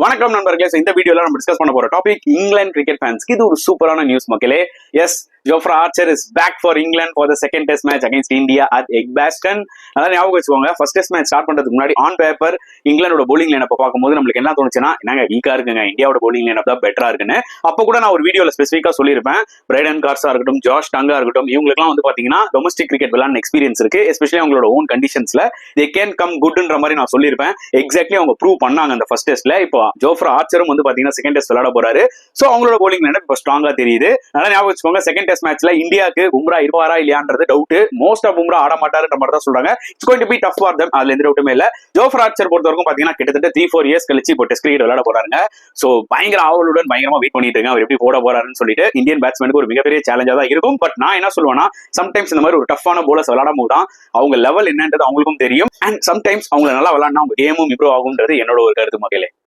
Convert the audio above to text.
வணக்கம் நண்பர்களே. இந்த வீடியோல நம்ம டிஸ்கஸ் பண்ண போற டாபிக் இங்கிலாந்து கிரிக்கெட் ஃபேன்ஸ்க்கு இது ஒரு சூப்பரான நியூஸ் மக்களே. Yes, Jofra Archer is back for England for the second test match against India at Edgbaston. அதான் ஞாபகம் வச்சுக்கோங்க, ஃபர்ஸ்ட் டெஸ்ட் மேட்ச் ஸ்டார்ட் பண்றதுக்கு முன்னாடி ஆன் பேப்பர் இங்கிலாந்தோட bowling லைன் அப்ப பார்க்கும்போது நம்மளுக்கு என்ன தோணுச்சுன்னா, என்னங்க வீக்கா இருக்குங்க, இந்தியாவோட bowling லைன் தான் பெட்டரா இருக்குன்னு. அப்ப கூட நான் ஒரு வீடியோல ஸ்பெசிஃபிக்கா சொல்லியிருப்பேன். பிரைடன் கார்ஸா இருக்கட்டும், ஜாஷ் டங்கா இருக்கட்டும், இவங்களுக்குலாம் வந்து பாத்தீங்கன்னா டொமஸ்டிக் கிரிக்கெட் விளையாட எக்ஸ்பீரியன்ஸ் இருக்கு. எஸ்பெஷலி அவங்களோட ஓன் கண்டிஷன்ஸ்ல தே கேன் கம் குட்ன்ற மாதிரி நான் சொல்லியிருப்பேன். எக்ஸாக்ட்லி அவங்க ப்ரூவ் பண்ணாங்க அந்த ஃபர்ஸ்ட் டெஸ்ட்ல. இப்போ ஜோஃப்ரா ஆர்ச்சரும் வந்து பாத்தீங்கன்னா செகண்ட் டெஸ்ட் விளையாட போறாரு. சோ அவங்களோட bowling லைன் இப்போ ஸ்ட்ராங்கா தெரியுது. நல்லா ஞாபகம் வச்சுக்கோங்க, செகண்ட் டெஸ்ட் மேட்ச்ல இந்தியாக்கு பும்ரா இருப்பாரா இல்லையான்றது டவுட். மோஸ்ட் ஆஃப் பும்ரா ஆட மாட்டாருன்ற மாதிரி தான் சொல்றாங்க. It's going to be tough for them. அதுல எந்த டவுட்டுமே இல்ல. ஜோஃப்ரா ஆர்ச்சர் பொறுத்த வரைக்கும் பாத்தீங்கன்னா கிட்டத்தட்ட 3-4 இயர்ஸ் கழிச்சு இப்போ டெஸ்ட் கிரிக்கெட் விளையாட போறாங்க. சோ பயங்கர ஆவலுடன் பயங்கரமா வெயிட் பண்ணிட்டு இருக்காங்க அவர் எப்படி போட போறாருன்னு சொல்லிட்டு. இந்தியன் பேட்ஸ்மேனுக்கு ஒரு மிகப்பெரிய சேலஞ்சா தான் இருக்கும். பட் நான் என்ன சொல்லுவேன்னா, சம்டைம்ஸ் இந்த மாதிரி ஒரு டஃப்பான போலர்ஸ் விளையாடும் போது தான் அவங்க லெவல் என்னன்றது அவங்களுக்கும் தெரியும். அண்ட் சம்டைம்ஸ் அவங்க நல்லா விளையாடினா அவங்க கேமும் இம்ப்ரூவ் ஆகும்ன்றது என்னோட ஒரு கருத்து மக்களே.